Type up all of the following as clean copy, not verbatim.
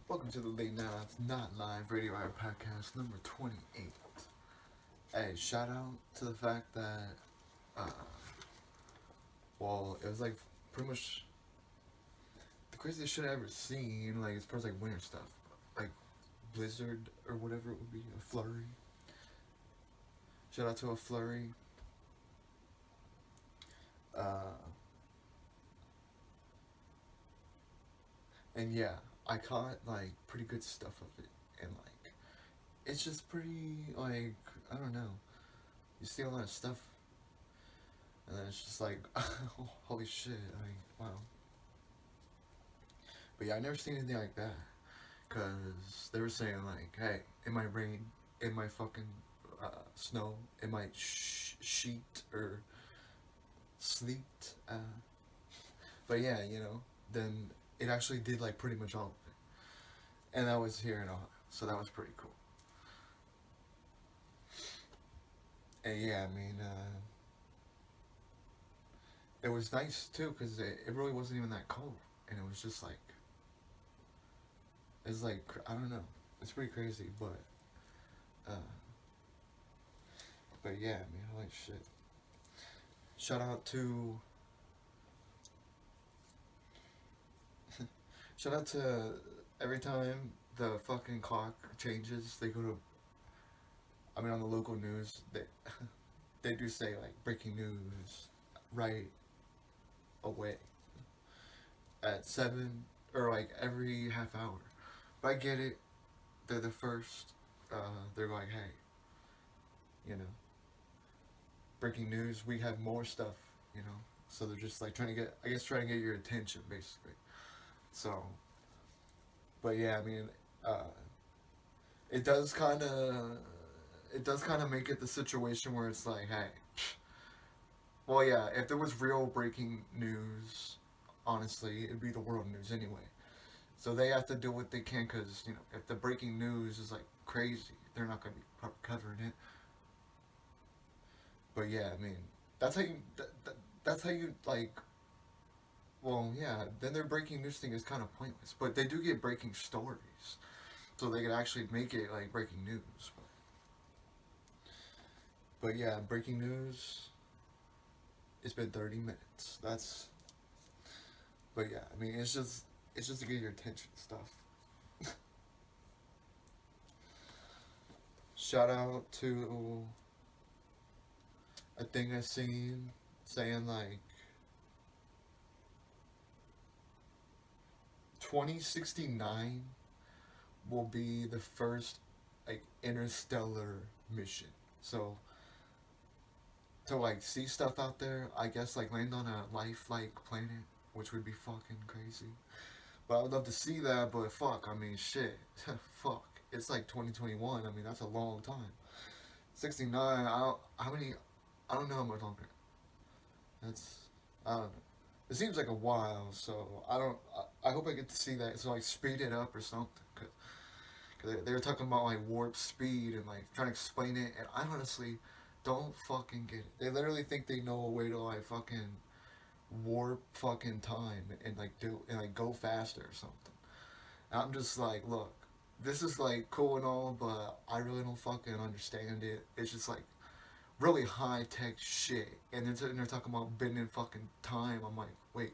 Welcome to the Late Night Not Live Radio Hour Podcast number 28. Hey, shout out to the fact that, uh, it was like pretty much the craziest shit I ever seen, like as far as like winter stuff. Like blizzard or whatever it would be, a flurry. Shout out to a flurry. Uh, and yeah, I caught like pretty good stuff of it, and like it's just pretty like I don't know. You see a lot of stuff, and then it's just like holy shit, like wow. But yeah, I never seen anything like that, cause they were saying like, hey, it might rain, it might fucking snow, it might sheet or sleet. But yeah, then it actually did like pretty much all of it, and that was here in Ohio, so that was pretty cool. And yeah, I mean, it was nice too because it really wasn't even that cold, and it was just like it's like I don't know, it's pretty crazy, uh, but yeah, I mean, holy shit. Shout out to shout out to every time the fucking clock changes, they go to. I mean, on the local news, they do say like breaking news right away at 7 or like every half hour. But I get it. They're the first. They're like, hey, you know, breaking news. We have more stuff, you know. So they're just like trying to get your attention, basically. So, but yeah, I mean, uh, it does kind of, it does kind of make it the situation where it's like, hey, well, yeah, if there was real breaking news, honestly, it'd be the world news anyway. So they have to do what they can because, if the breaking news is like crazy, they're not going to be covering it. But yeah, I mean, that's how you, that's how you, like, well, yeah, then their breaking news thing is kind of pointless. But they do get breaking stories. So they could actually make it like breaking news. But yeah, breaking news, it's been 30 minutes. But yeah, I mean, it's just to get your attention stuff. Shout out to a thing I seen saying like 2069 will be the first like interstellar mission. So to like see stuff out there, I guess like land on a life-like planet, which would be fucking crazy. But I would love to see that, but fuck, I mean, shit. Fuck. It's like 2021. I mean, that's a long time. 69, I don't know how much longer. That's, I don't know. It seems like a while, so I don't, I hope I get to see that. So, like, speed it up or something. Cause they were talking about, like, warp speed and, like, trying to explain it, and I honestly don't fucking get it. They literally think they know a way to, like, fucking warp fucking time and like go faster or something. And I'm just like, look, this is like cool and all, but I really don't fucking understand it. It's just like really high tech shit, and they're talking about bending fucking time. I'm like, wait,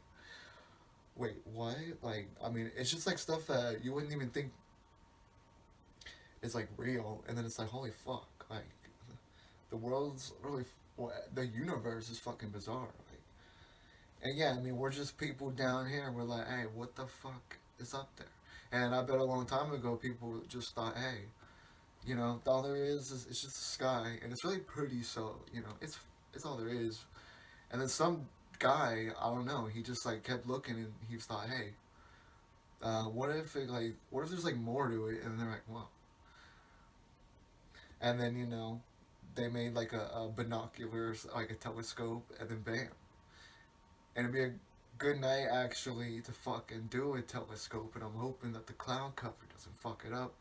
what? Like, I mean, it's just like stuff that you wouldn't even think is like real, and then it's like, holy fuck, like the world's really, well, the universe is fucking bizarre. And yeah, I mean, we're just people down here. We're like, hey, what the fuck is up there? And I bet a long time ago, people just thought, hey, all there is it's just the sky, and it's really pretty. So it's all there is. And then some guy, I don't know, he just like kept looking, and he thought, hey, what if there's like more to it? And they're like, well, and then they made like a binoculars, like a telescope, and then bam, and it'd be a good night actually to fucking do a telescope, and I'm hoping that the cloud cover doesn't fuck it up.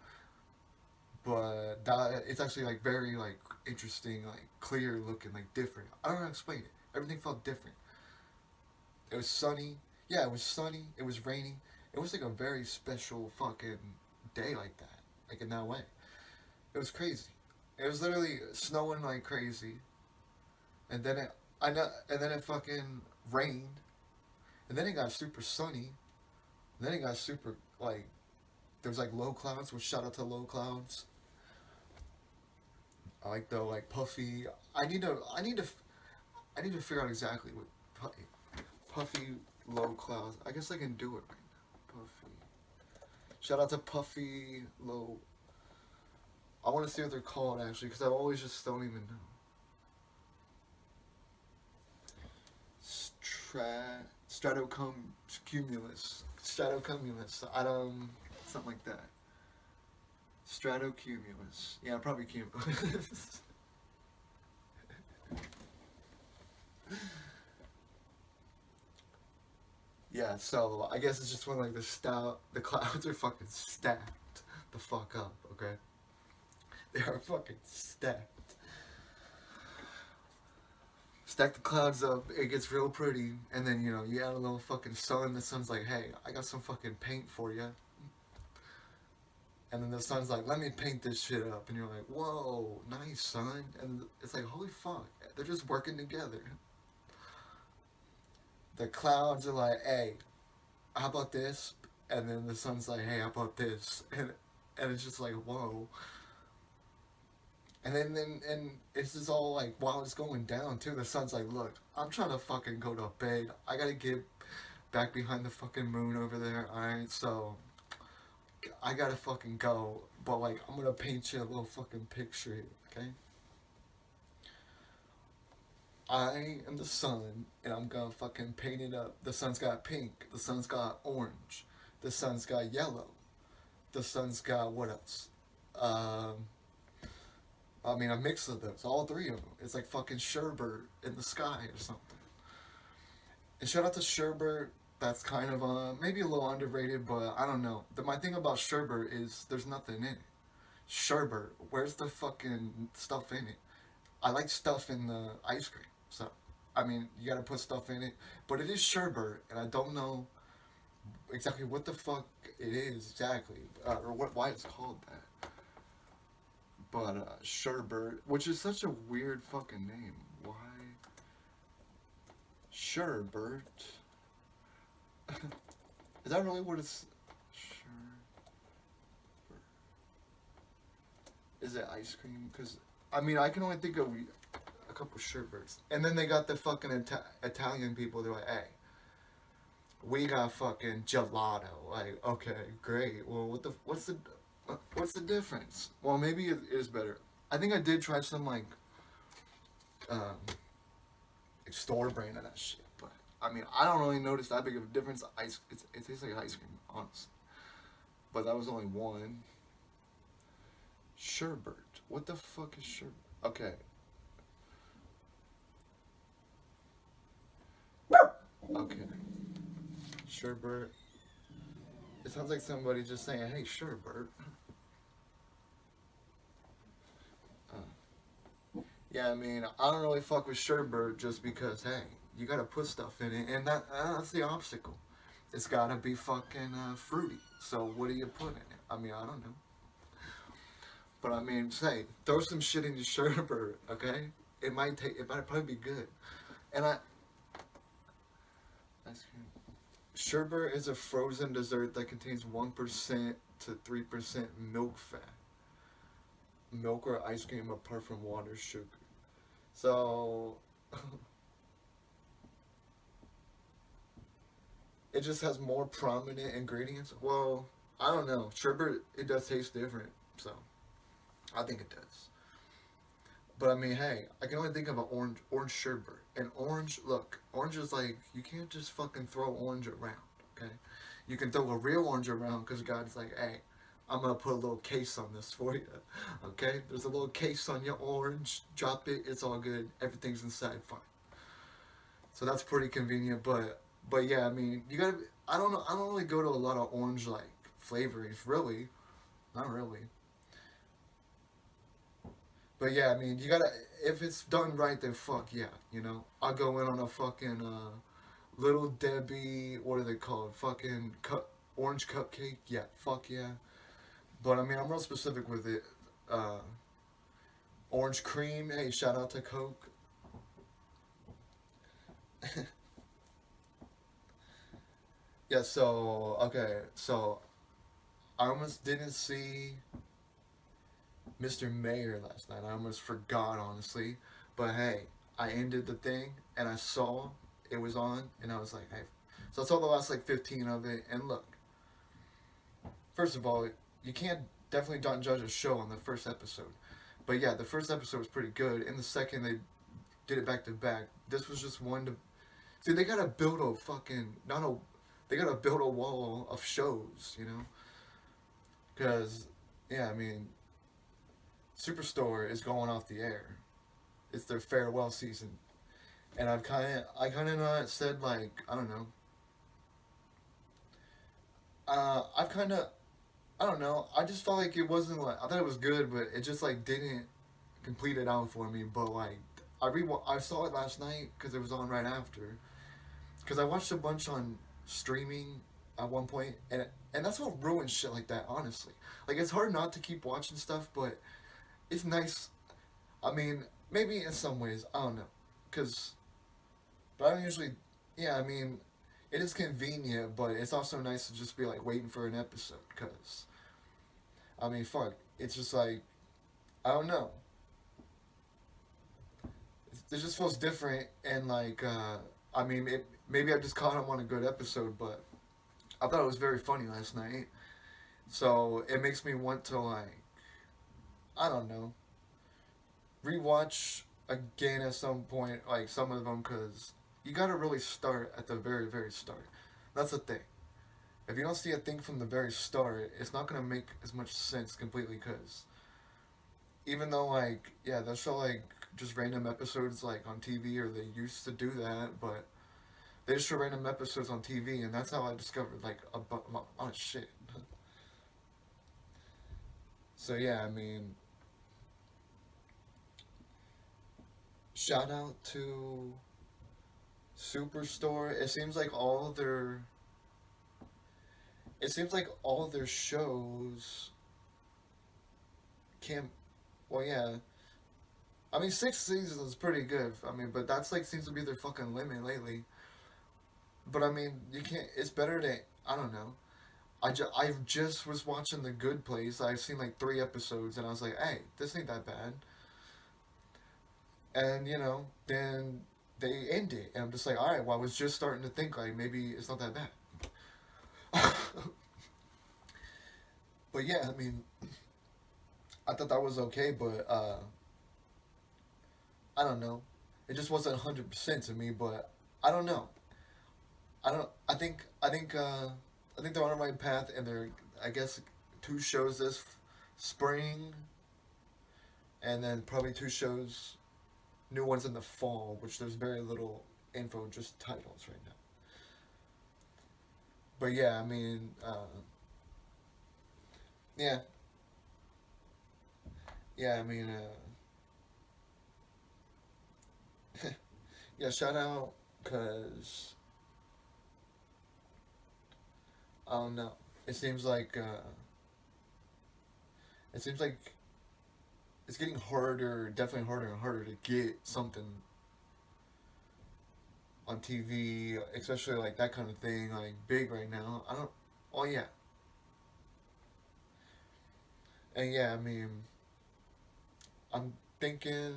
But it's actually like very like interesting, like clear looking, like different. I don't know how to explain it. Everything felt different. It was sunny. Yeah, it was sunny. It was rainy. It was like a very special fucking day like that, like in that way. It was crazy. It was literally snowing like crazy, and then and then it fucking rained, and then it got super sunny, and then it got super like there was like low clouds, which shout out to low clouds. I like the like puffy. I need to figure out exactly what puffy low clouds. I guess I can do it right now. Puffy. Shout out to puffy low. I want to see what they're called actually, because I always just don't even know. Stratocumulus. Stratocumulus. I don't. Something like that. Stratocumulus. Yeah, probably cumulus. Yeah, so I guess it's just when like the clouds are fucking stacked the fuck up, okay? They are fucking stacked. Stack the clouds up, it gets real pretty, and then, you know, you add a little fucking sun, the sun's like, hey, I got some fucking paint for you. And then the sun's like, let me paint this shit up, and you're like, whoa, nice, son. And it's like, holy fuck, they're just working together. The clouds are like, hey, how about this? And then the sun's like, hey, how about this? And it's just like, whoa. And then it's just all like, while it's going down too, the sun's like, look, I'm trying to fucking go to bed. I gotta get back behind the fucking moon over there, alright? So, I gotta fucking go. But like, I'm gonna paint you a little fucking picture here, okay? I am the sun, and I'm gonna fucking paint it up. The sun's got pink, the sun's got orange, the sun's got yellow, the sun's got what else? I mean, a mix of those, all three of them. It's like fucking Sherbert in the sky or something. And shout out to Sherbert. That's kind of maybe a little underrated, but I don't know. My thing about Sherbert is there's nothing in it. Sherbert, where's the fucking stuff in it? I like stuff in the ice cream. So, I mean, you gotta put stuff in it. But it is sherbet, and I don't know exactly what the fuck it is exactly, or why it's called that. But, sherbet, which is such a weird fucking name. Why? Sherbet. Is that really what it's... Sherbet. Is it ice cream? Because, I mean, I can only think of a couple sherbets. And then they got the fucking Italian people. They're like, hey, we got fucking gelato. Like, okay, great. Well, what's the difference? Well, maybe it is better. I think I did try some like store brand of that shit. But I mean, I don't really notice that big of a difference. It tastes like ice cream, honestly. But that was only one. Sherbet. What the fuck is sherbet? Okay. Okay. Sherbet. It sounds like somebody just saying, hey, sherbet. Yeah, I mean, I don't really fuck with sherbet just because, hey, you gotta put stuff in it, and that's the obstacle. It's gotta be fucking fruity. So what do you put in it? I mean, I don't know. But I mean, say, throw some shit in your sherbet, okay? It might probably be good. And ice cream. Sherbet is a frozen dessert that contains 1% to 3% milk fat. Milk or ice cream apart from water, sugar. So, it just has more prominent ingredients. Well, I don't know. Sherbet, it does taste different, so I think it does. But I mean, hey, I can only think of an orange sherbet. And orange, look, orange is like, you can't just fucking throw orange around, okay? You can throw a real orange around because God's like, hey, I'm going to put a little case on this for you, okay? There's a little case on your orange. Drop it, it's all good. Everything's inside fine. So that's pretty convenient, but yeah, I mean, you gotta, I don't know, I don't really go to a lot of orange, like, flavorings, really. Not really. But yeah, I mean, you gotta, if it's done right, then fuck yeah, you know? I'll go in on a fucking, Little Debbie, what are they called? Fucking orange cupcake? Yeah, fuck yeah. But I mean, I'm real specific with it. Uh, Orange cream. Hey, shout out to Coke. Yeah. So okay. So I almost didn't see Mr. Mayor last night. I almost forgot, honestly. But hey, I ended the thing and I saw it was on, and I was like, hey. So I saw the last like 15 of it, and look. First of all, you can't definitely don't judge a show on the first episode. But yeah, the first episode was pretty good. In the second, they did it back to back. This was just one to see. They gotta build a fucking not a. They gotta build a wall of shows, you know. Because yeah, I mean, Superstore is going off the air. It's their farewell season, and I kind of not said like I don't know. I've kind of I don't know. I just felt like it wasn't like I thought it was good, but it just like didn't complete it out for me. But like I saw it last night because it was on right after. Because I watched a bunch on streaming at one point, and that's what ruins shit like that. Honestly, like it's hard not to keep watching stuff, but it's nice. I mean, maybe in some ways I don't know, because but I don't usually. Yeah, I mean, it is convenient, but it's also nice to just be like waiting for an episode. Because I mean, fuck, it's just like I don't know. It just feels different, and like I mean, maybe I just caught up on a good episode, but I thought it was very funny last night. So it makes me want to like I don't know rewatch again at some point, like some of them, because you gotta really start at the very start. That's the thing. If you don't see a thing from the very start, it's not gonna make as much sense completely. Because even though like yeah, they'll show like just random episodes like on TV, or they used to do that, but they just show random episodes on TV, and that's how I discovered like a lot of shit. So yeah, I mean, shout out to Superstore. It seems like all their shows can well yeah. I mean 6 seasons is pretty good. I mean, but that's like seems to be their fucking limit lately. But I mean, you can't it's better to I don't know. I just was watching The Good Place. I've seen like 3 episodes, and I was like, hey, this ain't that bad. And you know, then they end it, and I'm just like, all right. Well, I was just starting to think like maybe it's not that bad. But yeah, I mean, I thought that was okay, but I don't know. It just wasn't 100% to me, but I don't know. I don't. I think they're on the right path, and they're I guess 2 shows this spring, and then probably 2 shows, new ones in the fall, which there's very little info, just titles right now. But yeah, I mean, yeah, yeah, I mean, yeah, shout out, cause I don't know. It seems like it seems like it's getting harder, definitely harder and harder to get something on TV, especially like that kind of thing, like big right now. I don't. Oh yeah, and yeah, I mean, I'm thinking,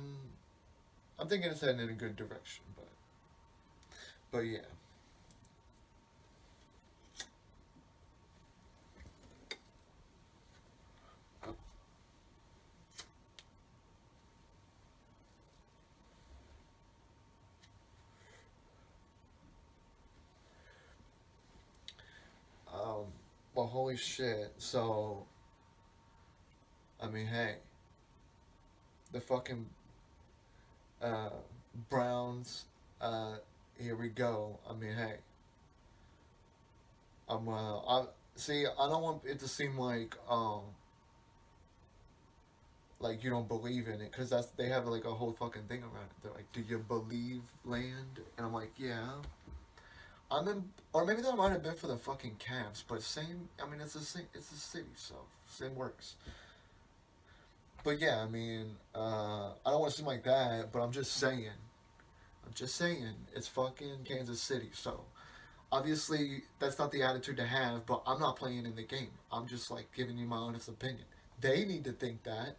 I'm thinking it's heading in a good direction, but yeah. Um, well, holy shit. So, I mean, hey, the fucking uh, Browns. Uh, Here we go. I mean, hey, I see. I don't want it to seem like you don't believe in it, because that's they have like a whole fucking thing around it. They're like, "Do you believe land?" And I'm like, "Yeah." I'm in, or maybe that might have been for the fucking Cavs, but same. I mean, it's the same. It's the city, so same works. But yeah, I mean, I don't want to seem like that, but I'm just saying. I'm just saying, it's fucking Kansas City, so obviously that's not the attitude to have. But I'm not playing in the game. I'm just like giving you my honest opinion. They need to think that.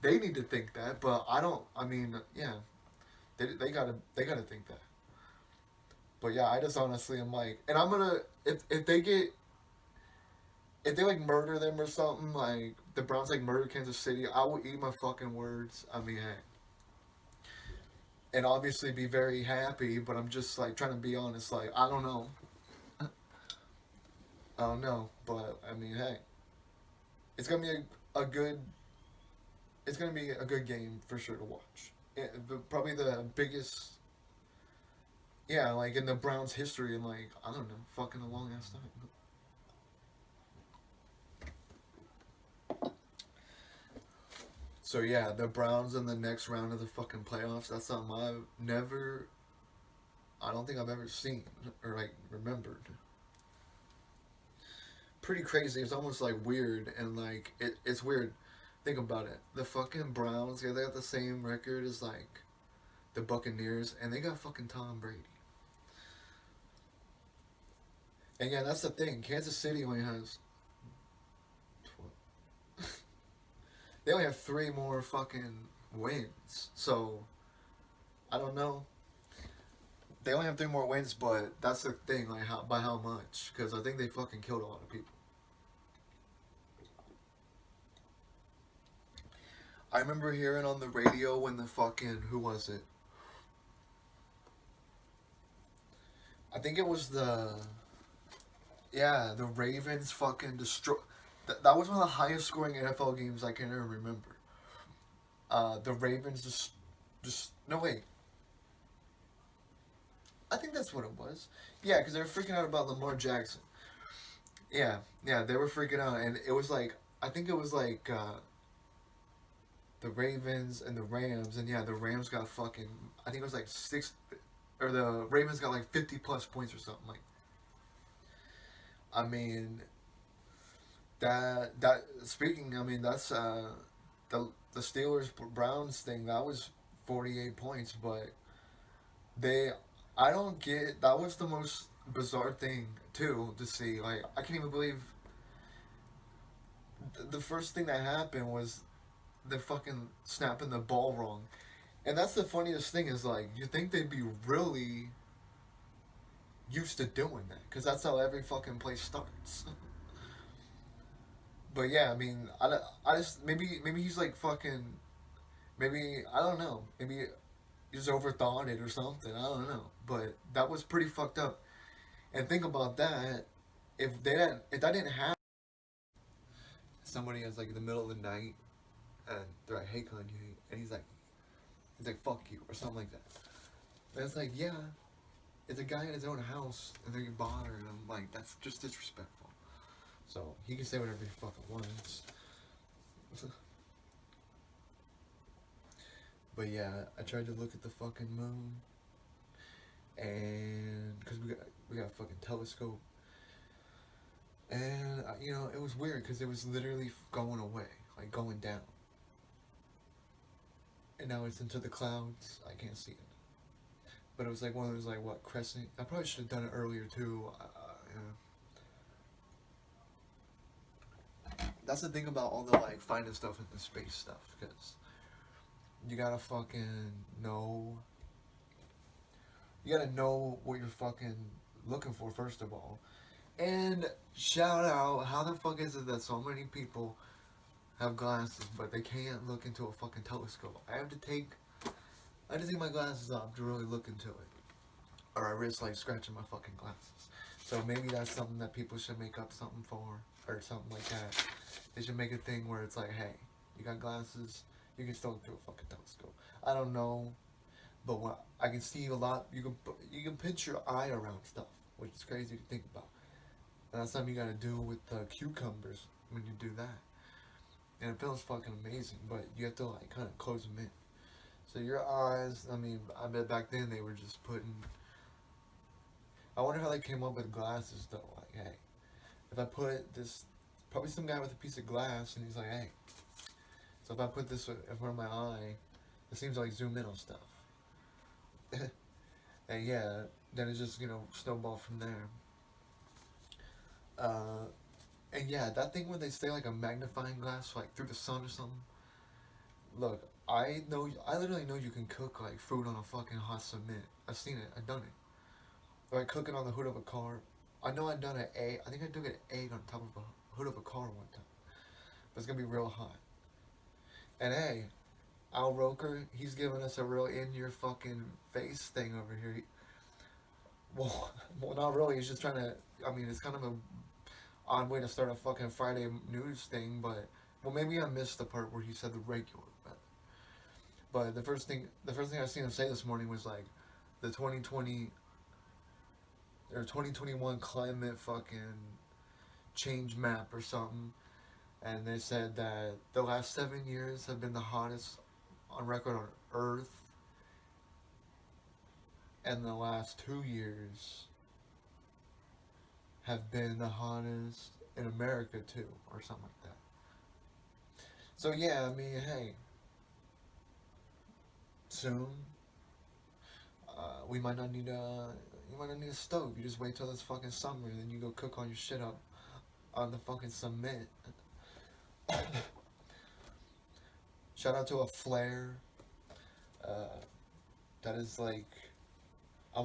They need to think that, but I don't. I mean, yeah, they gotta think that. But yeah, I just honestly am like, and I'm gonna if they get if they like murder them or something, like the Browns like murder Kansas City, I will eat my fucking words. I mean, hey, and obviously be very happy, but I'm just like trying to be honest. Like I don't know, I don't know, but I mean, hey, it's gonna be a good it's gonna be a good game for sure to watch. Probably the biggest, yeah, like in the Browns' history in like I don't know, fucking a long ass time. So yeah, the Browns in the next round of the fucking playoffs. That's something I've never. I don't think I've ever seen or like remembered. Pretty crazy. It's almost like weird and like it's weird. Think about it. The fucking Browns, yeah, they got the same record as like the Buccaneers, and they got fucking Tom Brady. And yeah, that's the thing. Kansas City only has. They only have three more fucking wins. So I don't know. They only have three more wins, but that's the thing. Like how by how much? Because I think they fucking killed a lot of people. I remember hearing on the radio when the fucking who was it? I think it was the Ravens fucking destroy. That was one of the highest scoring NFL games I can ever remember. The Ravens just no wait. I think that's what it was. Yeah, because they were freaking out about Lamar Jackson. Yeah, yeah, they were freaking out, and it was like I think it was like the Ravens and the Rams, and yeah, the Rams got fucking. I think it was like six, or the Ravens got like 50 plus points or something. Like, I mean, that speaking, I mean that's the Steelers Browns thing. That was 48 points, but they I don't get that was the most bizarre thing too to see. Like I can't even believe the first thing that happened was the fucking snapping the ball wrong. And that's the funniest thing is like you think they'd be really used to doing that because that's how every fucking play starts. But yeah, I mean, I just maybe he's like fucking maybe I don't know maybe he's overthought it or something. I don't know, but that was pretty fucked up. And think about that. If that didn't happen, somebody is like in the middle of the night and they're like, "Hey Kanye," and he's like, "Fuck you" or something like that. And it's like, yeah, it's a guy in his own house and they get bothered. And I'm like, that's just disrespectful. So he can say whatever he fucking wants. But yeah, I tried to look at the fucking moon, and because we got a fucking telescope, and it was weird because it was literally going away, like going down, and now it's into the clouds. I can't see it, but it was like one of those like what crescent. I probably should have done it earlier too. That's the thing about all the like finding stuff in the space stuff because you gotta fucking know. You gotta know what you're fucking looking for first of all. And shout out, how the fuck is it that so many people have glasses but they can't look into a fucking telescope? I have to take my glasses off to really look into it. Or I risk like scratching my fucking glasses. So maybe that's something that people should make up something for or something like that. They should make a thing where it's like, hey, you got glasses, you can still look through a fucking telescope. I don't know, but what I can see a lot. You can pinch your eye around stuff, which is crazy to think about. And that's something you gotta do with cucumbers when you do that. And it feels fucking amazing, but you have to like kind of close them in. So your eyes, I mean, I bet back then they were just putting I wonder how they came up with glasses though. Like, hey, if I put this, probably some guy with a piece of glass, and he's like, hey, so if I put this in front of my eye, it seems like zoom in on stuff. And yeah, then it just snowball from there. Uh, and yeah, that thing where they say like a magnifying glass like through the sun or something. Look, I literally know you can cook like food on a fucking hot cement. I've seen it. I've done it. Or like cooking on the hood of a car. I know I've done an egg. I think I took an egg on top of a hood of a car one time. But it's gonna be real hot. And hey, Al Roker, he's giving us a real in your fucking face thing over here. Well, well, not really. He's just trying to. I mean, it's kind of a odd way to start a fucking Friday news thing, but well, maybe I missed the part where he said the regular. But the first thing I seen him say this morning was like the 2020 or 2021 climate fucking change map or something, and they said that the last 7 years have been the hottest on record on Earth, and the last 2 years have been the hottest in America too, or something like that. So yeah, I mean, hey, soon we might not need a you might not need a stove. You just wait till it's fucking summer, and then you go cook all your shit up on the fucking cement. Shout out to a flare. Uh, that is like I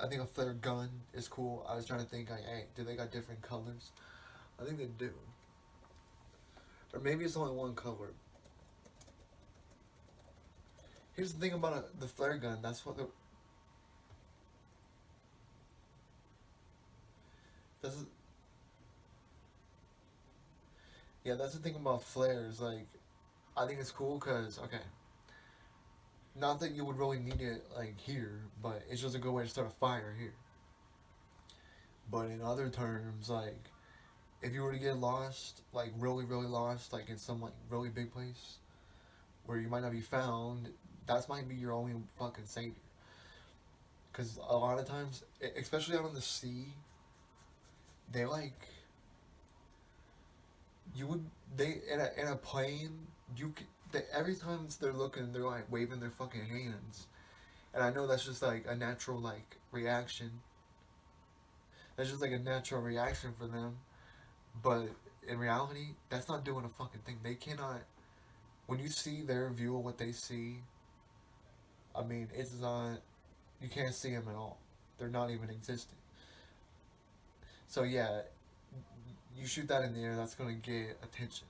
think a flare gun is cool. I was trying to think like, hey, do they got different colors? I think they do. Or maybe it's only one color. Here's the thing about the flare gun. That's yeah. That's the thing about flares. Like, I think it's cool because okay, not that you would really need it like here, but it's just a good way to start a fire here. But in other terms, like if you were to get lost, like really really lost, like in some like really big place where you might not be found, that might be your only fucking savior. Because a lot of times, especially out on the sea, they like you would they in a plane every time they're looking they're like waving their fucking hands, and I know that's just like a natural like reaction. That's just like a natural reaction for them, but in reality, that's not doing a fucking thing. They cannot. When you see their view of what they see, I mean, it's not. You can't see them at all. They're not even existing. So yeah, you shoot that in the air, that's gonna get attention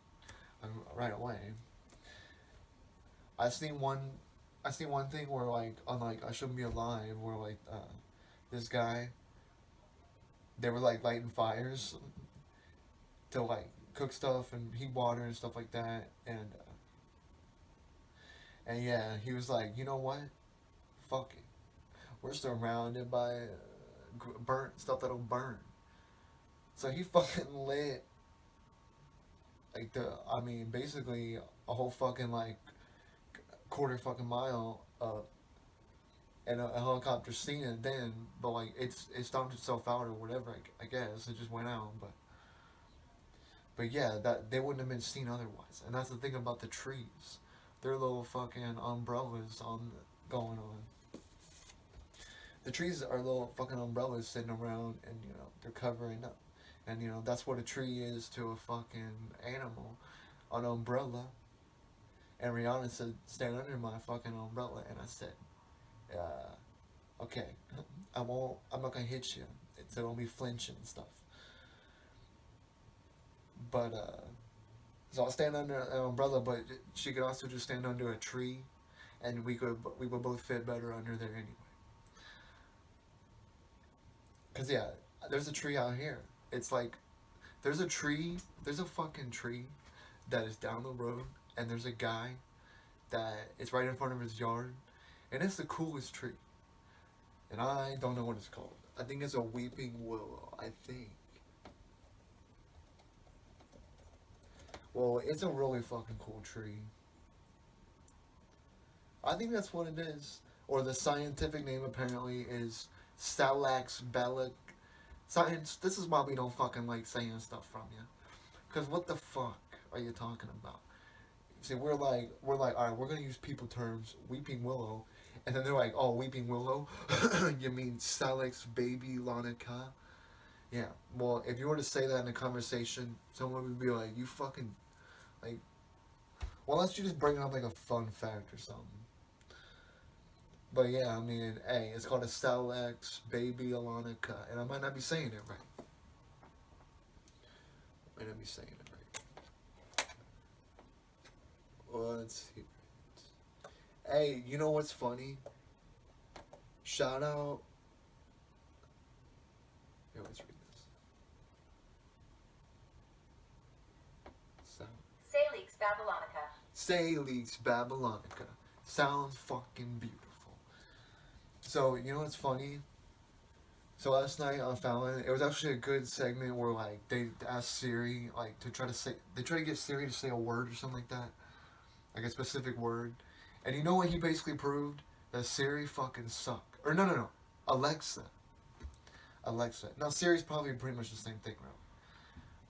right away. I seen one, I seen one thing where like on like I Shouldn't Be Alive, where like this guy, they were like lighting fires to like cook stuff and heat water and stuff like that, and yeah, he was like, you know what, fuck it, we're surrounded by burnt stuff that'll burn. So he fucking lit like I mean, basically a whole fucking like quarter fucking mile up, and a helicopter seen it then, but like it stomped itself out or whatever. I guess it just went out, but yeah, that they wouldn't have been seen otherwise. And that's the thing about the trees, their little fucking umbrellas on going on. The trees are little fucking umbrellas sitting around, and they're covering up. And that's what a tree is to a fucking animal, an umbrella. And Rihanna said, "Stand under my fucking umbrella," and I said, "Okay, I won't. I'm not gonna hit you. It's gonna be flinching and stuff." But so I'll stand under an umbrella, but she could also just stand under a tree, and we would both fit better under there anyway. Cause yeah, there's a tree out here. It's like there's a fucking tree that is down the road, and there's a guy that is right in front of his yard, and it's the coolest tree. And I don't know what it's called. I think it's a weeping willow. I think. Well, it's a really fucking cool tree. I think that's what it is. Or the scientific name apparently is Salax Bellic. Science, this is why we don't fucking like saying stuff from you. Because what the fuck are you talking about? See, we're like, all right, we're gonna use people terms, Weeping Willow, and then they're like, oh, Weeping Willow, you mean Salix baby Lanica? Yeah. Well, if you were to say that in a conversation, someone would be like, you fucking like. Well, unless you just bring up like a fun fact or something. But yeah, I mean, hey, it's called a Salix baby Alanica, and I might not be saying it right. Might not be saying it right. Let's see. Hey, you know what's funny? Shout out. Here, let's read this. Salix babylonica. Salix babylonica. Sounds fucking beautiful. So, you know what's funny? So last night on Fallon, it was actually a good segment where like they asked Siri like to try to say they try to get Siri to say a word or something like that, like a specific word, and you know what he basically proved? That Siri fucking suck. Or no, Alexa. Alexa. Now Siri's probably pretty much the same thing, right?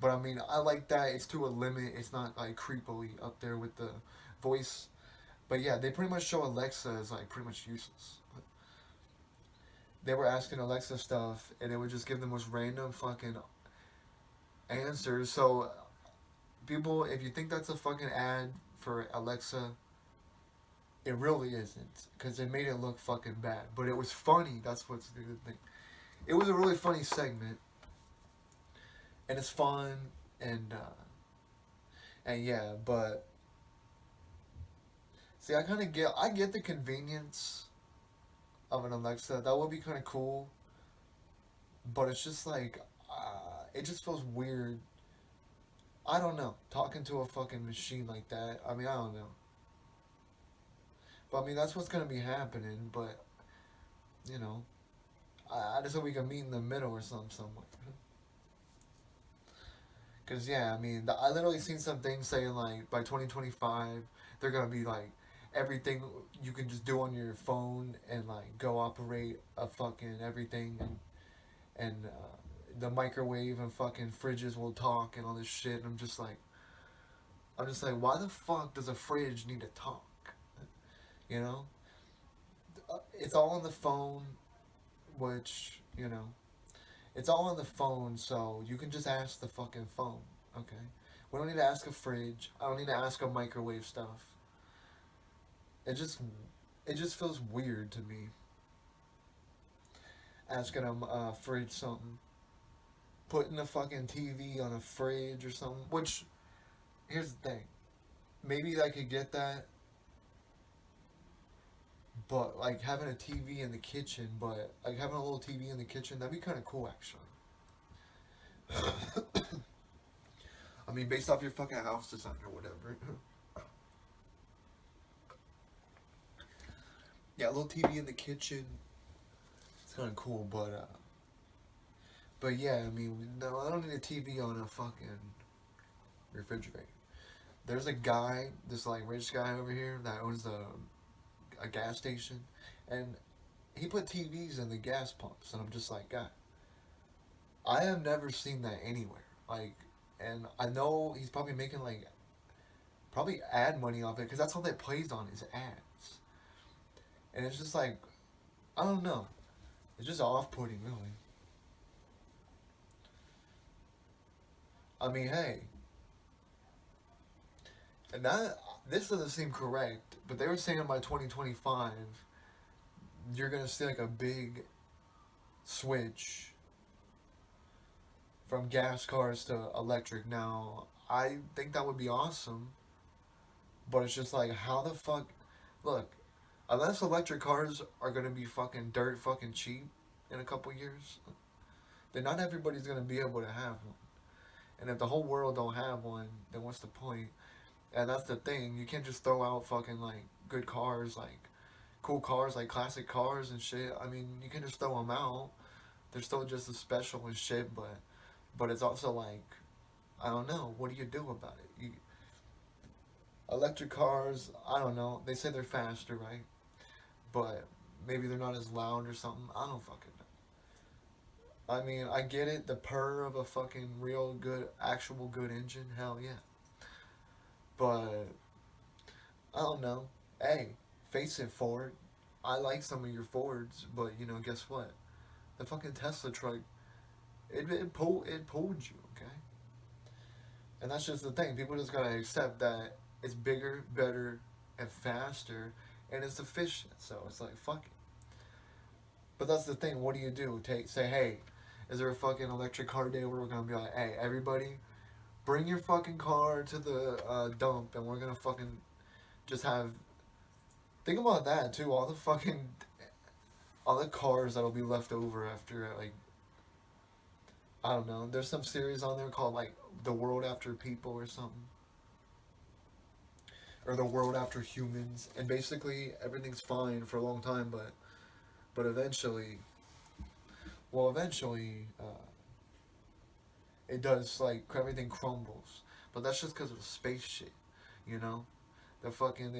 But I mean, I like that. It's to a limit. It's not like creepily up there with the voice. But yeah, they pretty much show Alexa as like pretty much useless. They were asking Alexa stuff, and it would just give the most random fucking answers. So, people, if you think that's a fucking ad for Alexa, it really isn't, because they made it look fucking bad. But it was funny. That's what's the good thing. It was a really funny segment, and it's fun, and yeah, but see, I get the convenience of an Alexa. That would be kind of cool, but it's just like it just feels weird. I don't know, talking to a fucking machine like that. I mean, I don't know, but I mean that's what's gonna be happening. But you know, I just hope we can meet in the middle or something somewhere. Cause yeah, I mean, I literally seen some things saying like by 2025 they're gonna be like everything you can just do on your phone and like go operate a fucking everything and the microwave and fucking fridges will talk and all this shit. And I'm just like, why the fuck does a fridge need to talk? You know, it's all on the phone, which you know. It's all on the phone, so you can just ask the fucking phone, okay? We don't need to ask a fridge. I don't need to ask a microwave stuff. It just, it just feels weird to me. Asking a fridge something, putting a fucking TV on a fridge or something. Which, here's the thing, maybe I could get that, but like having a TV in the kitchen, but like having a little TV in the kitchen, that'd be kind of cool actually. I mean, based off your fucking house design or whatever. Yeah, a little TV in the kitchen. It's kind of cool, but yeah, I mean, no, I don't need a TV on a fucking refrigerator. There's a guy, this like rich guy over here that owns a gas station, and he put TVs in the gas pumps, and I'm just like, God, I have never seen that anywhere. Like, and I know he's probably making like probably ad money off it because that's all that plays on is ads, and it's just like I don't know, it's just off-putting really. I mean, hey, and that this doesn't seem correct, but they were saying by 2025 you're gonna see like a big switch from gas cars to electric. Now, I think that would be awesome, but it's just like, how the fuck? Look, unless electric cars are gonna be fucking dirt fucking cheap in a couple years, then not everybody's gonna be able to have one. And if the whole world don't have one, then what's the point? And that's the thing. You can't just throw out fucking like good cars, like cool cars, like classic cars and shit. I mean, you can just throw them out. They're still just as special and shit, but it's also like, I don't know. What do you do about it? Electric cars, I don't know. They say they're faster, right? But maybe they're not as loud or something. I don't fucking know. I mean, I get it, the purr of a fucking real good, actual good engine, hell yeah. But, I don't know. Hey, face it, Ford. I like some of your Fords, but, guess what? The fucking Tesla truck, it pulled you, okay? And that's just the thing. People just gotta accept that it's bigger, better, and faster, and it's efficient. So it's like, fuck it. But that's the thing. What do you do? Say, hey, is there a fucking electric car day where we're gonna be like, hey, everybody, bring your fucking car to the dump, and we're gonna fucking just have. Think about that too. All the cars that'll be left over after like, I don't know. There's some series on there called like The World After People or something, or The World After Humans, and basically everything's fine for a long time, but eventually, well, eventually, it does, like, everything crumbles. But that's just because of the space shit, you know. They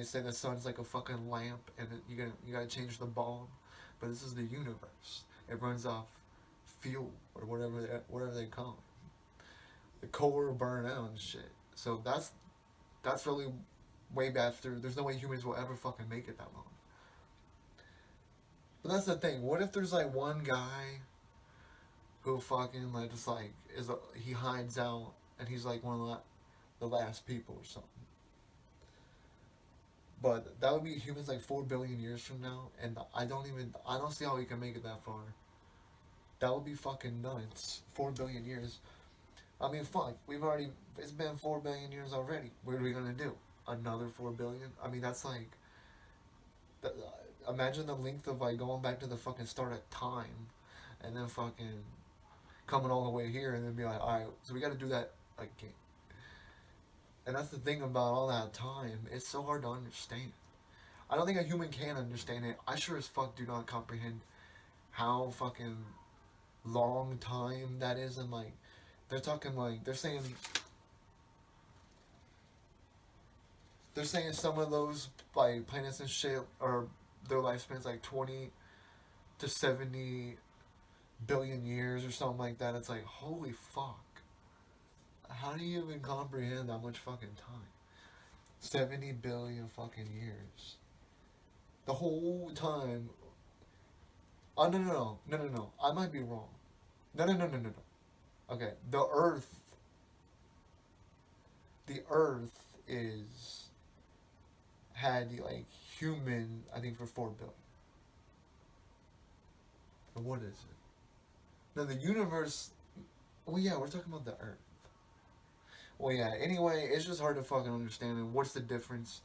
say the sun's like a fucking lamp, and you gotta change the bulb, but this is the universe. It runs off fuel or whatever they call it. The coal will burn out and shit. So that's really way bad. There's no way humans will ever fucking make it that long. But that's the thing. What if there's like one guy who fucking like just like he hides out and he's like one of the last people or something. But that would be humans like 4 billion years from now, and I don't see how we can make it that far. That would be fucking nuts. 4 billion years. I mean, fuck. It's been 4 billion years already. What are we gonna do? Another 4 billion? I mean, that's like, imagine the length of like going back to the fucking start of time, and then fucking coming all the way here, and then be like, all right, so we got to do that again. And that's the thing about all that time. It's so hard to understand. I don't think a human can understand it. I sure as fuck do not comprehend how fucking long time that is. And like, they're talking like they're saying some of those like planets and shit or their lifespan's like 20 to 70 billion years or something like that. It's like, holy fuck. How do you even comprehend that much fucking time? 70 billion fucking years. The whole time. Oh, no, no, no. No, no, no. I might be wrong. No, no, no, no, no, no. Okay. The Earth is. Had, like, human, I think, for 4 billion. Or what is it? No, the universe. Well, yeah, we're talking about the Earth. Well, yeah, anyway, it's just hard to fucking understand. And what's the difference?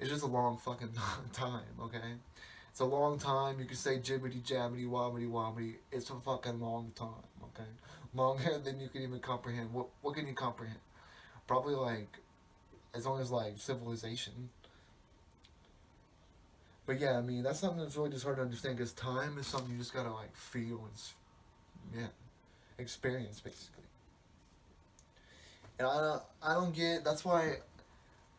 It's just a long fucking time, okay? It's a long time. You can say jibbity jabbity wobbity wobbity. It's a fucking long time, okay? Longer than you can even comprehend. What can you comprehend? Probably like as long as like civilization. But yeah, I mean that's something that's really just hard to understand because time is something you just gotta like feel and yeah, experience basically. And I don't get. That's what I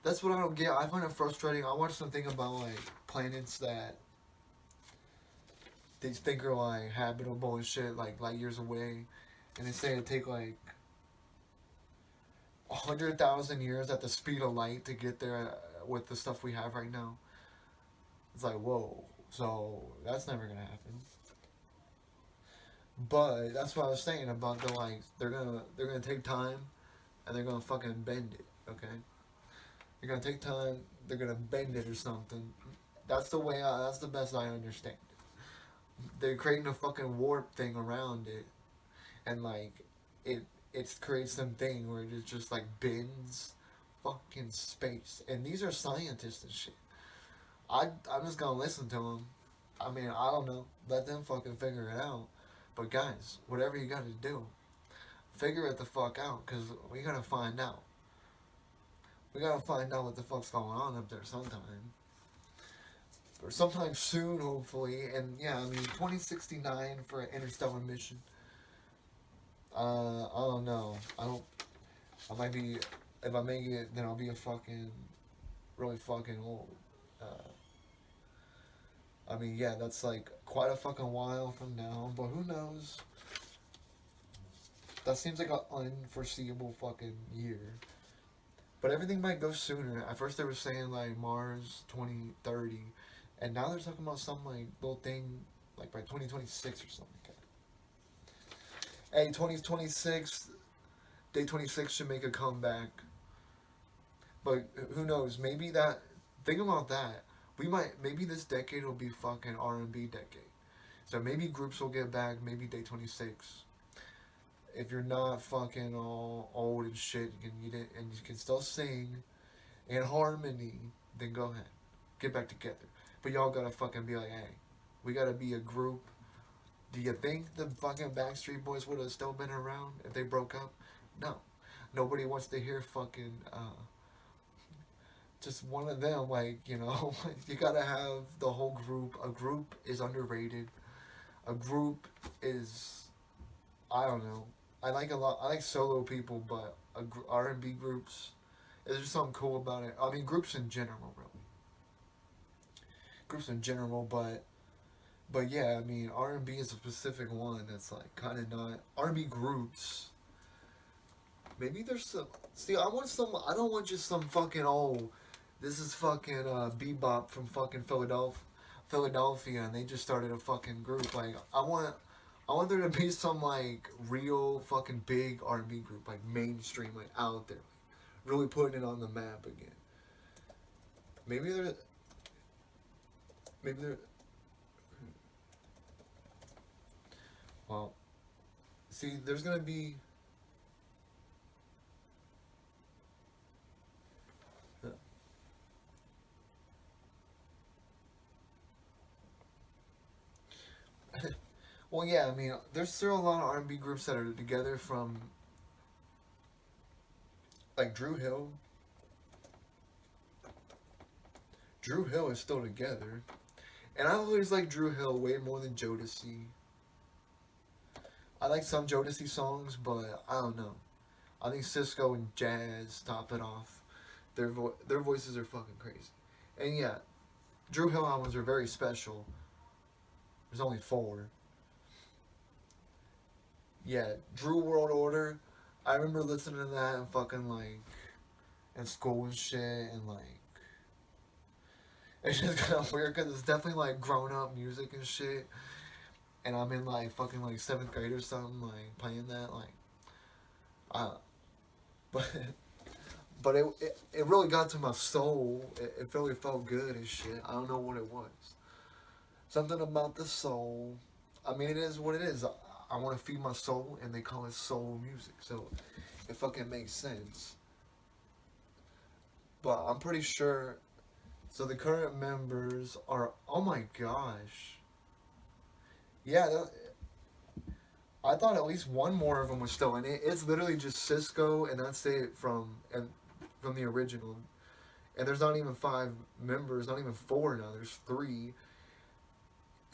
don't get. I find it frustrating. I watched something about like planets that they think are like habitable and shit, like light years away, and they say it take like 100,000 years at the speed of light to get there with the stuff we have right now. It's like whoa, so that's never gonna happen. But that's what I was saying about the like they're gonna take time and they're gonna fucking bend it. Okay, they're gonna take time. They're gonna bend it or something. That's the way. That's the best I understand. They're creating a fucking warp thing around it, and like it it creates something where it just like bends fucking space. And these are scientists and shit. I'm just gonna listen to them. I mean, I don't know. Let them fucking figure it out. But guys, whatever you gotta do, figure it the fuck out, cause we gotta find out. We gotta find out what the fuck's going on up there sometime. Or sometime soon, hopefully. And yeah, I mean, 2069 for an interstellar mission. I don't know. I might be. If I make it, then I'll be a fucking. Really fucking old. I mean, yeah, that's like quite a fucking while from now. But who knows? That seems like an unforeseeable fucking year. But everything might go sooner. At first they were saying like Mars 2030, and now they're talking about some like little thing like by 2026 or something like that. Hey, 2026, day 26 should make a comeback. But who knows? Maybe that. Think about that. We might. Maybe this decade will be fucking R&B decade. So maybe groups will get back. Maybe day 26. If you're not fucking all old and shit, and you can still sing in harmony, then go ahead, get back together. But y'all gotta fucking be like, hey, we gotta be a group. Do you think the fucking Backstreet Boys would have still been around if they broke up? No. Nobody wants to hear fucking just one of them. Like, you know, you gotta have the whole group. A group is underrated. A group is, I don't know. I like a lot. I like solo people, but R&B groups. There's just something cool about it. I mean, groups in general, really. Groups in general, but yeah, I mean, R&B is a specific one that's like kind of not R&B groups. Maybe there's some. See, I want some. I don't want just some fucking this is fucking bebop from fucking Philadelphia, and they just started a fucking group. Like, I want there to be some like real fucking big R&B group, like mainstream, like out there, like, really putting it on the map again. Maybe they're. Well, see, there's gonna be. Well, yeah, I mean, there's still a lot of R&B groups that are together from, like, Drew Hill. Drew Hill is still together. And I always like Drew Hill way more than Jodeci. I like some Jodeci songs, but I don't know. I think Cisco and Jazz top it off. Their voices are fucking crazy. And yeah, Drew Hill albums are very special. There's only 4. Yeah, Drew World Order. I remember listening to that and fucking like in school and shit, and like it's just kind of weird because it's definitely like grown up music and shit. And I'm in like fucking like 7th grade or something, like playing that, like, but it really got to my soul. It really felt good and shit. I don't know what it was. Something about the soul. I mean, it is what it is. I want to feed my soul, and they call it soul music, so it fucking makes sense. But I'm pretty sure. So the current members are. Oh my gosh. Yeah, I thought at least one more of them was still in it. It's literally just Cisco, and that's it from the original. And there's not even 5 members, not even 4 now. There's 3,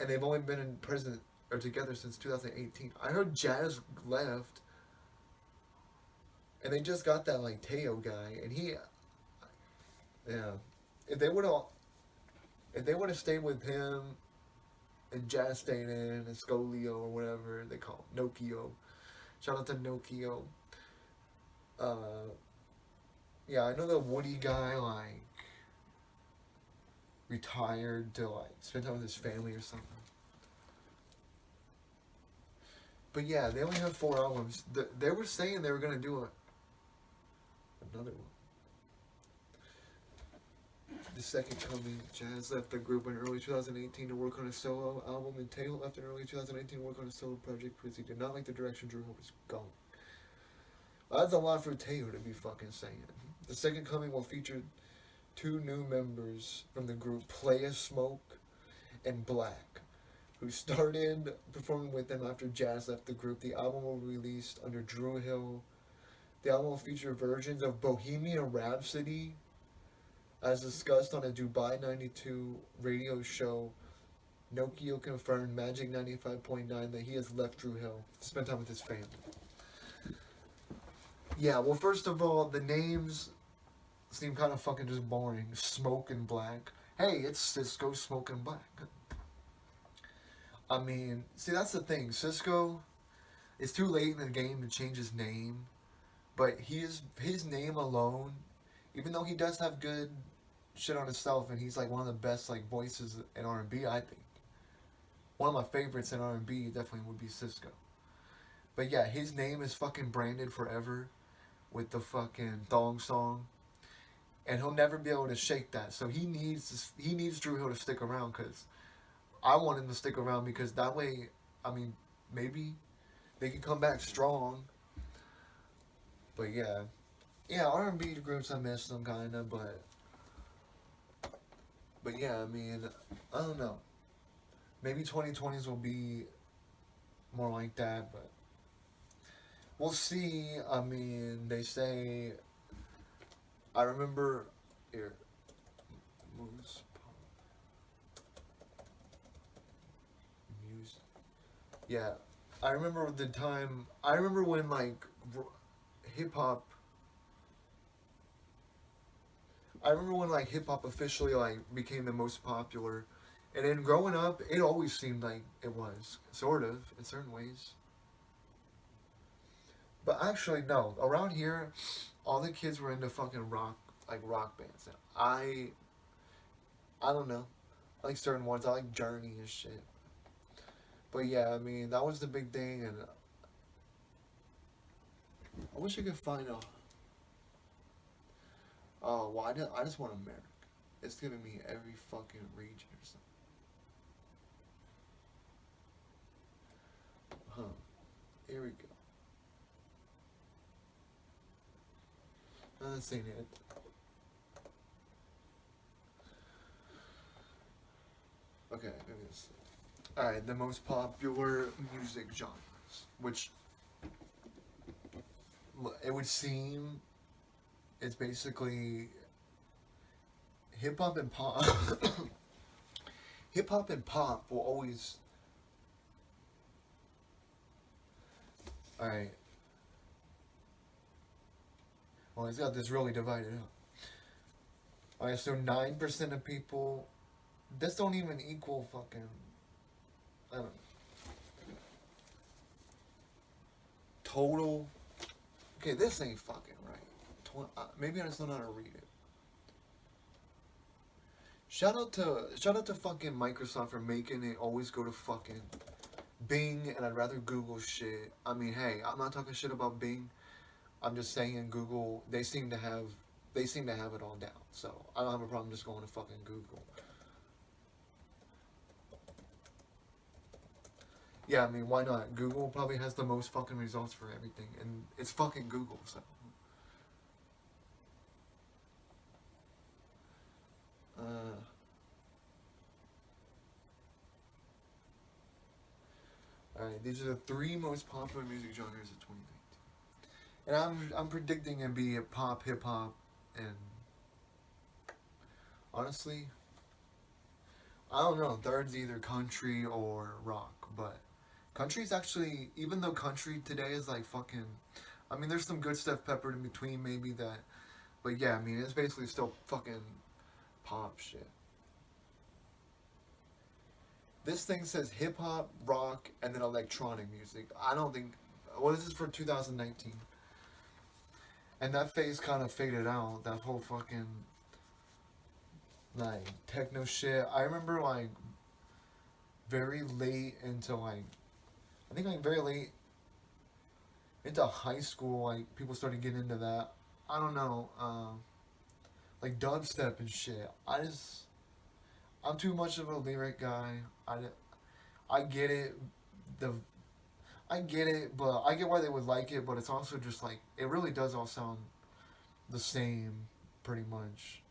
and they've only been in prison or together since 2018. I heard Jazz left, and they just got that like Teo guy, and yeah, if they would have stayed with him, and Jazz stayed in, and Scolio or whatever they call him, Nokio. Shout out to Nokio. Yeah, I know the Woody guy like retired to like spend time with his family or something. But yeah, they only have 4 albums. They were saying they were gonna do another one. The Second Coming. Jazz left the group in early 2018 to work on a solo album, and Taylor left in early 2018 to work on a solo project because he did not like the direction Drew Hill was going. That's a lot for Taylor to be fucking saying. The Second Coming will feature 2 new members from the group, Playa Smoke and Black, who started performing with them after Jazz left the group. The album will be released under Drew Hill. The album will feature versions of Bohemian Rhapsody, as discussed on a Dubai 92 radio show. Nokio confirmed Magic 95.9 that he has left Drew Hill to spend time with his family. Yeah, well, first of all, the names seem kind of fucking just boring. Smoke and Black. Hey, it's Cisco, Smoke and Black. I mean, see, that's the thing. Cisco, it's too late in the game to change his name, but his name alone, even though he does have good shit on himself, and he's like one of the best like voices in R&B. I think one of my favorites in R&B definitely would be Cisco. But yeah, his name is fucking branded forever with the fucking thong song, and he'll never be able to shake that. So he needs Drew Hill to stick around because I want him to stick around because that way, I mean, maybe they can come back strong. But yeah, yeah, R&B groups I miss them kinda, but yeah, I mean, I don't know. Maybe 2020s will be more like that, but we'll see. I mean, they say I remember here. Moose music. Yeah, I remember the time. I remember when like hip hop. I remember when like hip hop officially like became the most popular, and then growing up, it always seemed like it was sort of in certain ways. But actually, no. Around here, all the kids were into fucking rock, like rock bands. I don't know. I like certain ones. I like Journey and shit. But yeah, I mean that was the big thing, and I wish I could find a. Oh, well, I just want America. It's giving me every fucking region or something. Huh. Here we go. That's ain't it. Okay, maybe this. Alright, the most popular music genres, which it would seem it's basically hip hop and pop. Hip hop and pop will always. Alright. Well, he's got this really divided up. Alright, so 9% of people. This don't even equal fucking. I don't know. Total. Okay, this ain't fucking right. Maybe I just don't know how to read it. Shout out to fucking Microsoft for making it always go to fucking Bing, and I'd rather Google shit. I mean, hey, I'm not talking shit about Bing. I'm just saying Google. They seem to have it all down. So I don't have a problem just going to fucking Google. Yeah, I mean, why not? Google probably has the most fucking results for everything, and it's fucking Google. So. Uh, Alright, these are the three most popular music genres of 2019. And I'm predicting it be pop, hip hop, and honestly, I don't know. Third's either country or rock, but country's actually, even though country today is like fucking, I mean, there's some good stuff peppered in between, maybe that, but yeah, I mean, it's basically still fucking pop shit. This thing says hip hop, rock, and then electronic music. I don't think. Well, this is for 2019, and that phase kind of faded out. That whole fucking like techno shit. I remember like very late into like, I think like very late into high school, like people started getting into that. I don't know, like dubstep and shit. I'm too much of a lyric guy. I get it. The I get it, but I get why they would like it. But it's also just like it really does all sound the same, pretty much.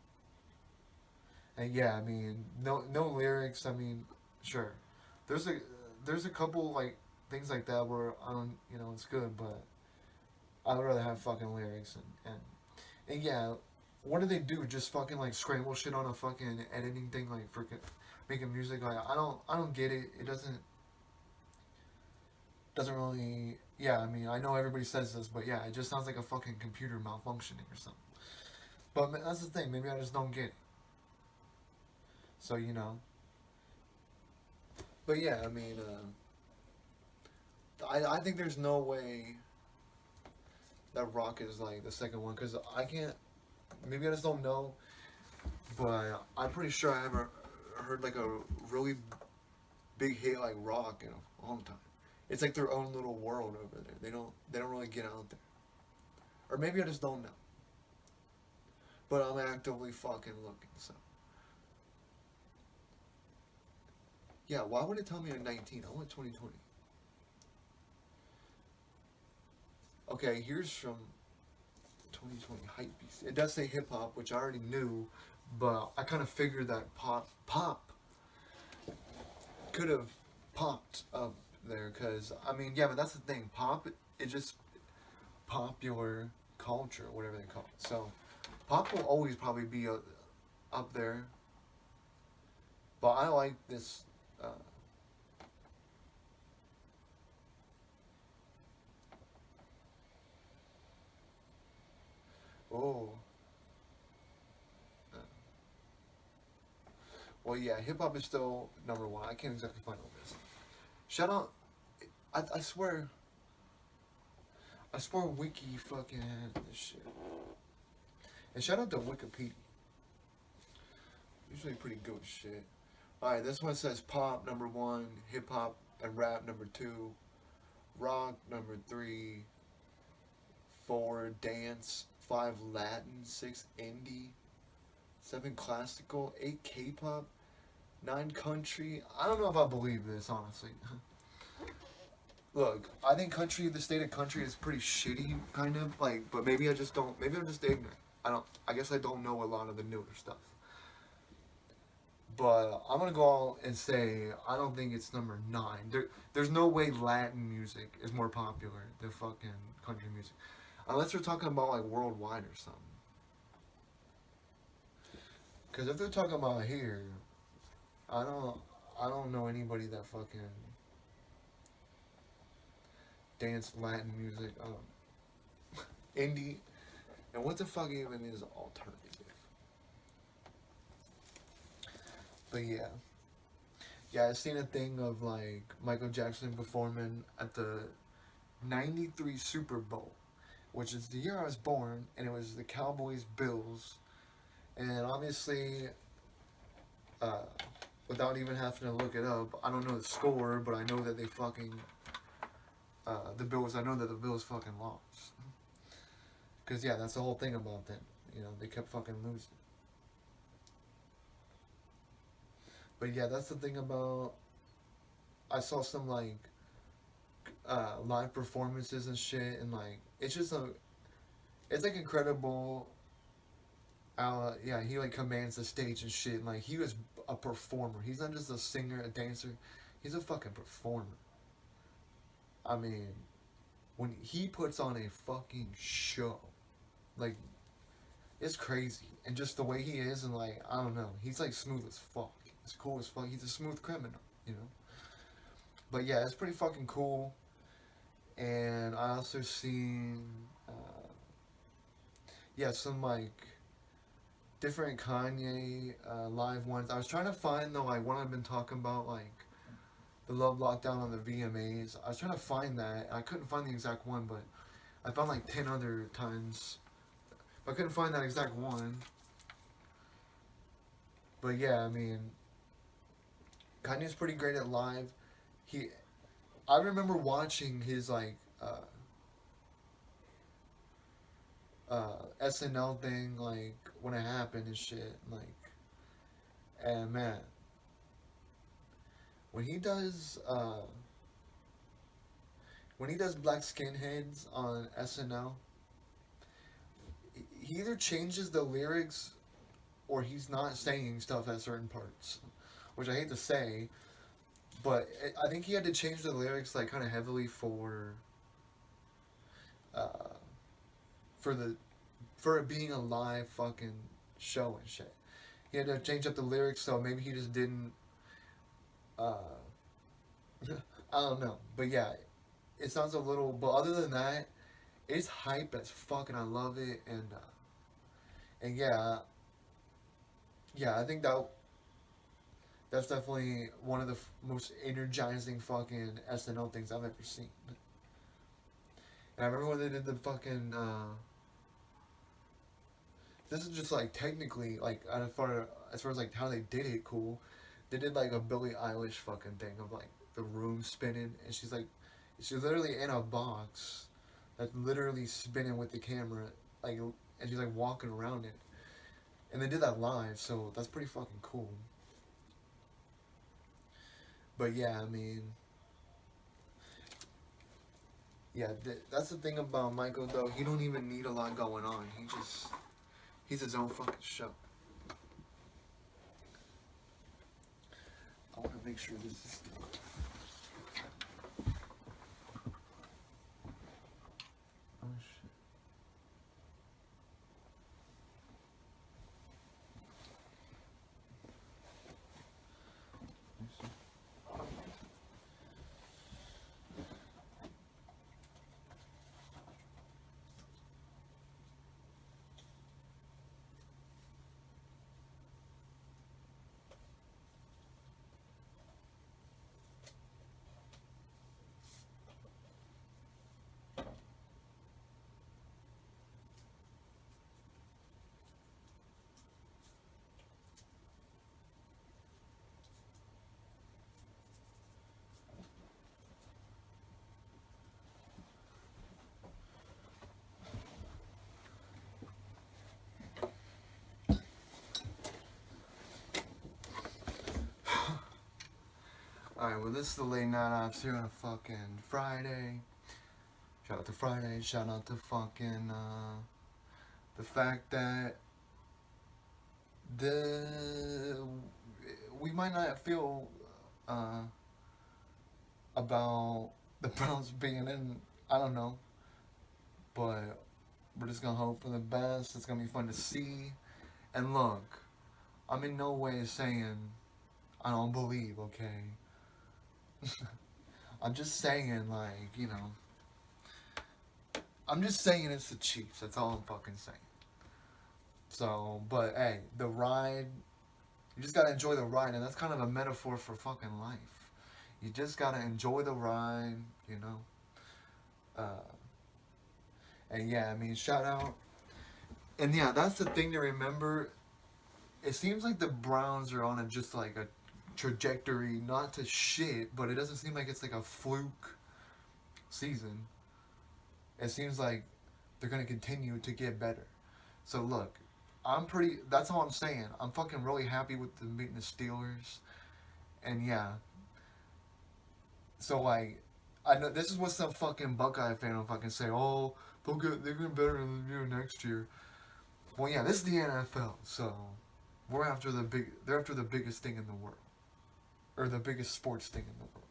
And yeah, I mean, no lyrics. I mean, sure, there's a there's a couple like things like that where I don't, it's good, but I would rather have fucking lyrics and yeah. What do they do? Just fucking like scramble shit on a fucking editing thing, like freaking making music. Like I don't get it. It doesn't really. Yeah, I mean, I know everybody says this, but yeah, it just sounds like a fucking computer malfunctioning or something. But that's the thing. Maybe I just don't get it. So But yeah, I mean, I think there's no way that rock is like the second one because I can't. Maybe I just don't know, but I'm pretty sure I haven't heard like a really big hit like rock in a long time. It's like their own little world over there. They don't really get out there, or maybe I just don't know. But I'm actively fucking looking. So yeah, why would it tell me I'm 19? I want 2020. Okay, here's from 2020 hype beast. It does say hip hop, which I already knew, but I kind of figured that pop could have popped up there because I mean, yeah, but that's the thing. Pop, it just popular culture, whatever they call it. So pop will always probably be up there, but I like this. Uh, oh, uh, well, yeah, hip hop is still number one. I can't exactly find all this. Shout out, I swear, Wiki fucking had this shit. And shout out to Wikipedia. Usually pretty good shit. Alright, this one says pop number one, hip hop and rap number two, rock number three, four dance, five Latin, six indie, seven classical, eight K-pop, nine country. I don't know if I believe this, honestly. Look, I think country, the state of country is pretty shitty, kind of, like, but maybe I just don't, maybe I'm just ignorant. I guess I don't know a lot of the newer stuff. But I'm gonna go out and say I don't think it's number nine. There's no way Latin music is more popular than fucking country music, unless we're talking about like worldwide or something. Because if they're talking about here, I don't, I don't know anybody that fucking dance Latin music. Indie, and what the fuck even is alternative? But yeah. Yeah, I seen a thing of like Michael Jackson performing at the '93 Super Bowl, which is the year I was born, and it was the Cowboys Bills. And obviously, uh, without even having to look it up, I don't know the score, but I know that they fucking, the Bills, I know that the Bills fucking lost. Because, yeah, that's the whole thing about them. You know, they kept fucking losing. But yeah, that's the thing about. I saw some like live performances and shit, and like it's just it's like incredible. Yeah, he like commands the stage and shit, and like he was a performer. He's not just a singer, a dancer. He's a fucking performer. I mean, when he puts on a fucking show, like it's crazy, and just the way he is, and like I don't know, he's like smooth as fuck. It's cool as fuck. He's a smooth criminal, you know. But yeah, it's pretty fucking cool. And I also seen, yeah, some like different Kanye live ones. I was trying to find though like one I've been talking about like the Love Lockdown on the VMAs. I was trying to find that. I couldn't find the exact one, but I found like 10 other times. But I couldn't find that exact one. But yeah, I mean, Kanye's pretty great at live. He, I remember watching his like SNL thing like when it happened and shit. Like, and man, when he does black skinheads on SNL, he either changes the lyrics or he's not saying stuff at certain parts, which I hate to say, but I think he had to change the lyrics like kind of heavily uh, for the for it being a live fucking show and shit. He had to change up the lyrics, so maybe he just didn't. Uh, I don't know, but yeah, it sounds a little. But other than that, it's hype as fuck, and I love it, and yeah, yeah, I think that That's definitely one of the most energizing fucking SNL things I've ever seen. And I remember when they did the fucking. This is just like technically like as far as like how they did it cool. They did like a Billie Eilish fucking thing of like the room spinning, and she's literally in a box that's literally spinning with the camera, like, and she's like walking around it, and they did that live, so that's pretty fucking cool. But yeah, I mean, yeah, that's the thing about Michael though. He don't even need a lot going on. He's his own fucking show. I want to make sure this is. Oh shit. Alright, well, this is the late night ops here on a fucking Friday. Shout out to Friday. Shout out to fucking, the fact that the we might not feel, uh, about the Browns being in, I don't know, but we're just gonna hope for the best. It's gonna be fun to see. And look, I'm in no way saying I don't believe, okay? I'm just saying, like, I'm just saying it's the Chiefs. That's all I'm fucking saying. So, but hey, the ride, you just gotta enjoy the ride, and that's kind of a metaphor for fucking life. You just gotta enjoy the ride, you know? Uh, and yeah, I mean, shout out. And yeah, that's the thing to remember. It seems like the Browns are on a just like a trajectory, not to shit, but it doesn't seem like it's like a fluke season. It seems like they're gonna continue to get better. So look, That's all I'm saying. I'm fucking really happy with the meeting the Steelers, and yeah. So like, I know this is what some fucking Buckeye fan will fucking say. Oh, they're getting better than the year next year. Well, yeah, this is the NFL, so they're after the biggest thing in the world, or the biggest sports thing in the world.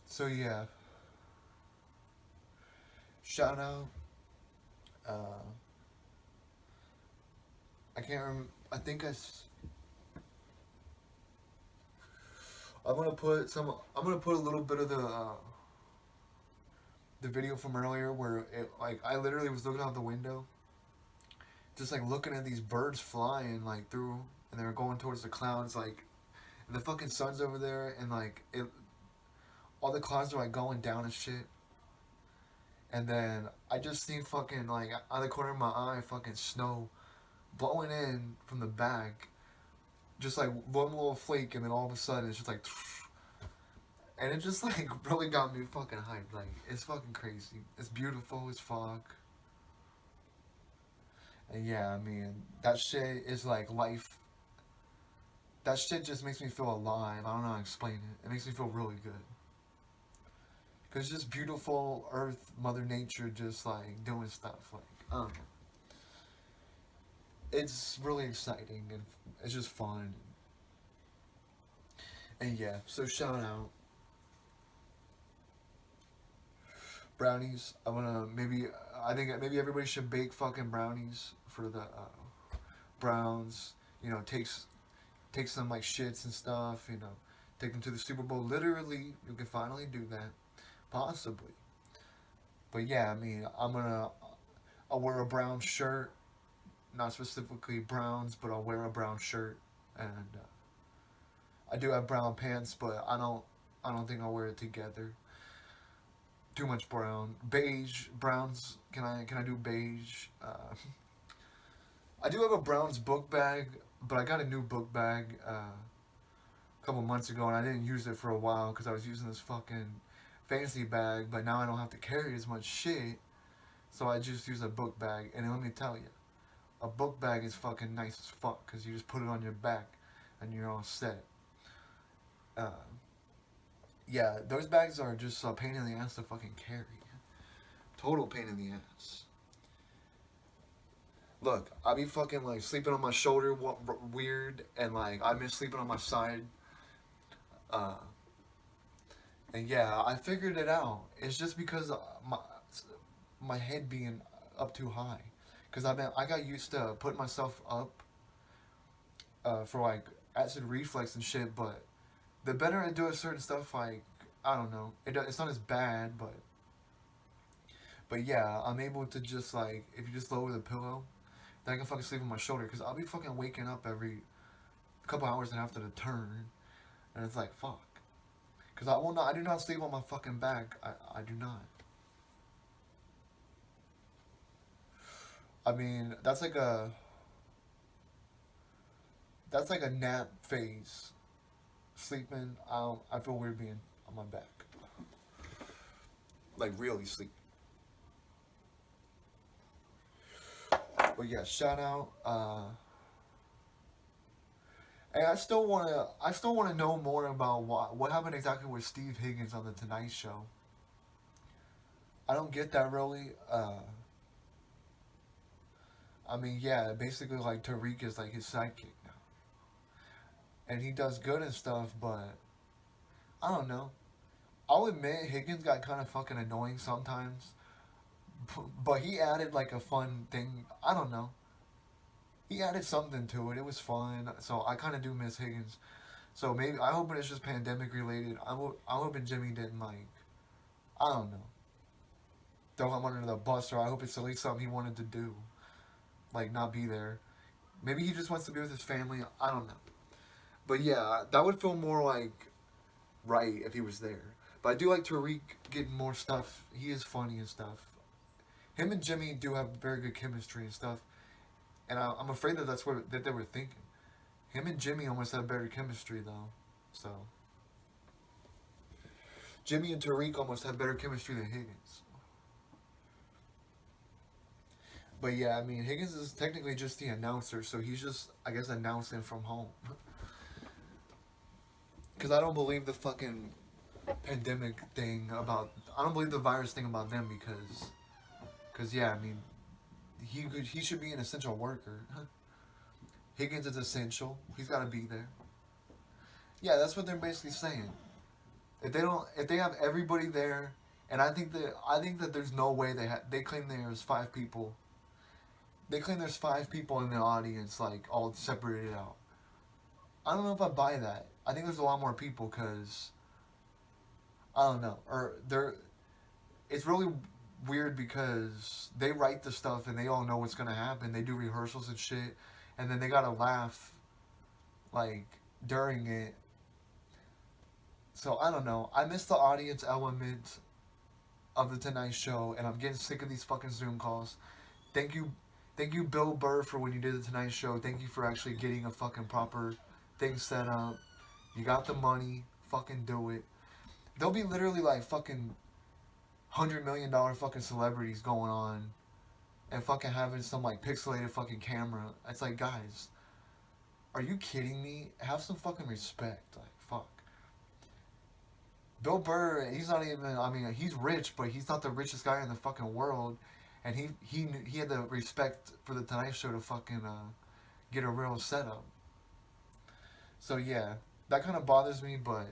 So yeah, shout out. Uh, I can't remember. I think I'm gonna put some. I'm gonna put a little bit of the video from earlier where like I literally was looking out the window, just like looking at these birds flying like through, and they were going towards the clouds. Like the fucking sun's over there, and like all the clouds are like going down and shit. And then I just seen fucking like out of the corner of my eye, fucking snow blowing in from the back, just like one little flake, and then all of a sudden it's just like, and it just like really got me fucking hyped. Like it's fucking crazy. It's beautiful as fuck. And yeah, I mean that shit is like life. That shit just makes me feel alive. I don't know how to explain it. It makes me feel really good. Cause it's just beautiful Earth, Mother Nature, just like doing stuff. Like it's really exciting and it's just fun. And yeah, so shout out brownies. I'm gonna maybe I think maybe everybody should bake fucking brownies for the Browns. You know, take some like shits and stuff. You know, take them to the Super Bowl. Literally, you can finally do that, possibly. But yeah, I mean, I'll wear a brown shirt not specifically Browns, but I'll wear a brown shirt, and I do have brown pants, but I don't think I'll wear it together. Too much brown, beige, browns. Can I do beige? I do have a Browns book bag, but I got a new book bag a couple months ago, and I didn't use it for a while because I was using this fucking fancy bag. But now I don't have to carry as much shit, so I just use a book bag. And let me tell you, a book bag is fucking nice as fuck because you just put it on your back, and you're all set. Uh, yeah, those bags are just a pain in the ass to fucking carry. Total pain in the ass. Look, I be fucking like sleeping on my shoulder weird, and like I miss sleeping on my side. Uh, and yeah, I figured it out. It's just because my head being up too high. Cause I got used to putting myself up for like acid reflux and shit. But the better I do at certain stuff, like I don't know, it's not as bad. But yeah, I'm able to just like if you just lower the pillow, then I can fucking sleep on my shoulder. Cause I'll be fucking waking up every couple hours and after the turn, and it's like fuck. Cause I do not sleep on my fucking back. I do not. I mean, that's like a nap phase. Sleeping, I feel weird being on my back. Like really sleep. But yeah, shout out. And I still wanna know more about what happened exactly with Steve Higgins on the Tonight Show. I don't get that really. I mean, yeah, basically like Tariq is like his sidekick now, and he does good and stuff. But I don't know. I'll admit Higgins got kind of fucking annoying sometimes, but he added like a fun thing. I don't know. He added something to it. It was fun. So I kind of do miss Higgins. So maybe I hope it's just pandemic related. I'm hoping Jimmy didn't like I don't know throw him under the bus, or I hope it's at least something he wanted to do, like not be there. Maybe he just wants to be with his family. I don't know. But yeah, that would feel more like right if he was there. But I do like Tariq getting more stuff. He is funny and stuff. Him and Jimmy do have very good chemistry and stuff. And I'm afraid that's what that they were thinking. Him and Jimmy almost have better chemistry though. So Jimmy and Tariq almost have better chemistry than Higgins. But yeah, I mean Higgins is technically just the announcer, so he's just I guess announcing from home. Because I don't believe the fucking pandemic thing about I don't believe the virus thing about them because yeah, I mean he should be an essential worker. Higgins is essential. He's got to be there. Yeah, that's what they're basically saying. If they have everybody there, and I think that there's no way they claim there's 5 people. They claim there's 5 people in the audience, like all separated out. I don't know if I buy that. I think there's a lot more people because I don't know, or they're. It's really weird because they write the stuff and they all know what's gonna happen. They do rehearsals and shit, and then they gotta laugh, like during it. So I don't know. I miss the audience element of the Tonight Show, and I'm getting sick of these fucking Zoom calls. Thank you, thank you, Bill Burr, for when you did the Tonight Show. Thank you for actually getting a fucking proper thing set up. You got the money. Fucking do it. There'll be literally like fucking $100 million fucking celebrities going on and fucking having some like pixelated fucking camera. It's like, guys, are you kidding me? Have some fucking respect. Like, fuck. Bill Burr, he's not even. I mean, he's rich, but he's not the richest guy in the fucking world. And he had the respect for the Tonight Show to fucking get a real setup. So yeah, that kind of bothers me, but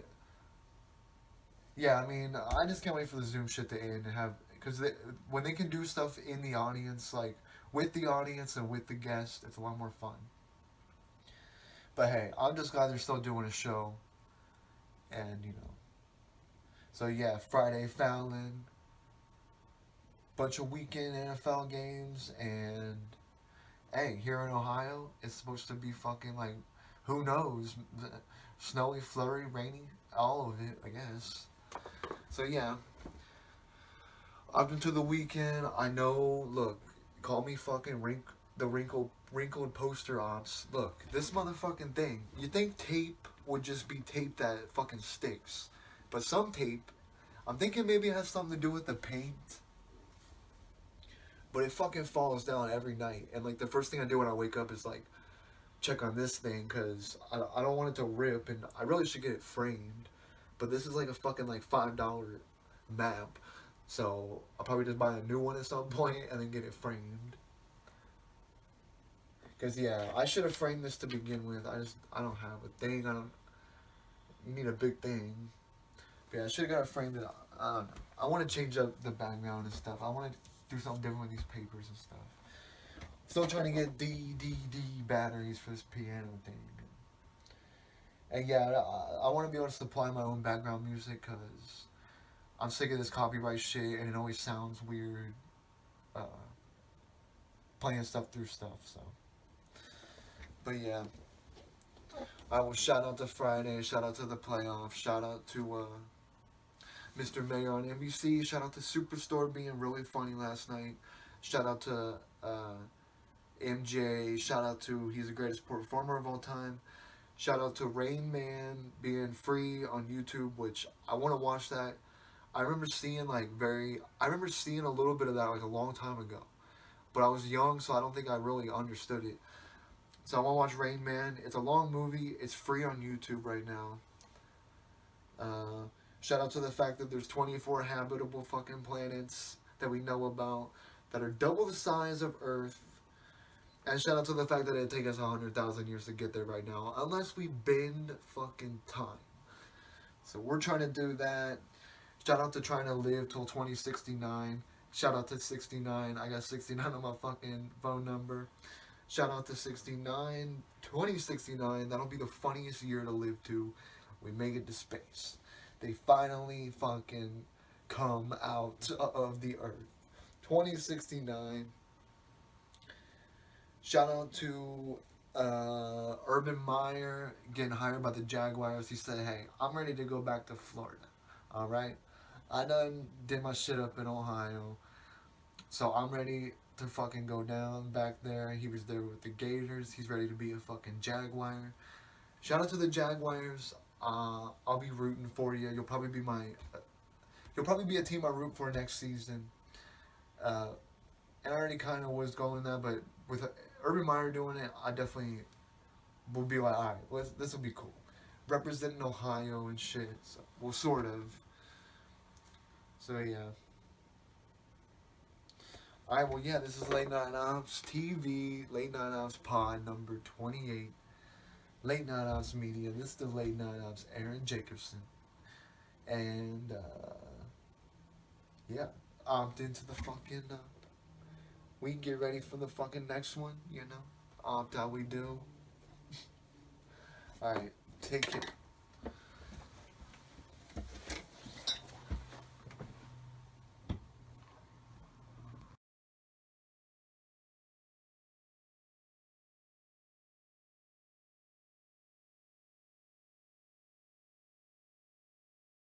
yeah, I mean, I just can't wait for the Zoom shit to end and have because when they can do stuff in the audience, like with the audience and with the guest, it's a lot more fun. But hey, I'm just glad they're still doing a show, and you know, so yeah, Friday Fallon, bunch of weekend NFL games, and hey, here in Ohio, it's supposed to be fucking like, who knows, snowy, flurry, rainy, all of it, I guess. So yeah, up into the weekend, I know. Look, call me fucking the wrinkled poster ops. Look, this motherfucking thing. You think tape would just be tape that fucking sticks, but some tape, I'm thinking maybe it has something to do with the paint. But it fucking falls down every night, and like the first thing I do when I wake up is like check on this thing because I don't want it to rip, and I really should get it framed. But this is like a fucking like $5 map, so I'll probably just buy a new one at some point and then get it framed. Cause yeah, I should have framed this to begin with. I don't have a thing. I don't. You need a big thing. But yeah, I should have got it framed. I don't know. I want to change up the background and stuff. I want to do something different with these papers and stuff. Still trying to get D batteries for this piano thing. And yeah, I want to be able to supply my own background music because I'm sick of this copyright shit and it always sounds weird uh, playing stuff through stuff. So, but yeah, I will shout out to Friday, shout out to the playoffs, shout out to Mr. Mayor on NBC, shout out to Superstore being really funny last night, shout out to MJ, shout out to he's the greatest performer of all time. Shout out to Rain Man being free on YouTube, which I want to watch that. I remember seeing I remember seeing a little bit of that like a long time ago, but I was young, so I don't think I really understood it. So I want to watch Rain Man. It's a long movie. It's free on YouTube right now. Shout out to the fact that there's 24 habitable fucking planets that we know about that are double the size of Earth. And shout out to the fact that it'd take us 100,000 years to get there right now, unless we bend fucking time. So we're trying to do that. Shout out to trying to live till 2069. Shout out to 69. I got 69 on my fucking phone number. Shout out to 69. 2069. That'll be the funniest year to live to. We make it to space. They finally fucking come out of the Earth. 2069. Shout out to Urban Meyer getting hired by the Jaguars. He said, hey, I'm ready to go back to Florida. Alright? I done did my shit up in Ohio. So I'm ready to fucking go down back there. He was there with the Gators. He's ready to be a fucking Jaguar. Shout out to the Jaguars. I'll be rooting for you. You'll probably be a team I root for next season. And I already kind of was going there, but with Urban Meyer doing it, I definitely will be like, alright, this will be cool. Representing Ohio and shit. So, well, sort of. So, yeah. Alright, well, yeah, this is Late Night Ops TV, Late Night Ops Pod number 28. Late Night Ops Media. This is the Late Night Ops Aaron Jacobson. And, yeah, opt into the fucking, we can get ready for the fucking next one, you know? Opt how we do. Alright, take care.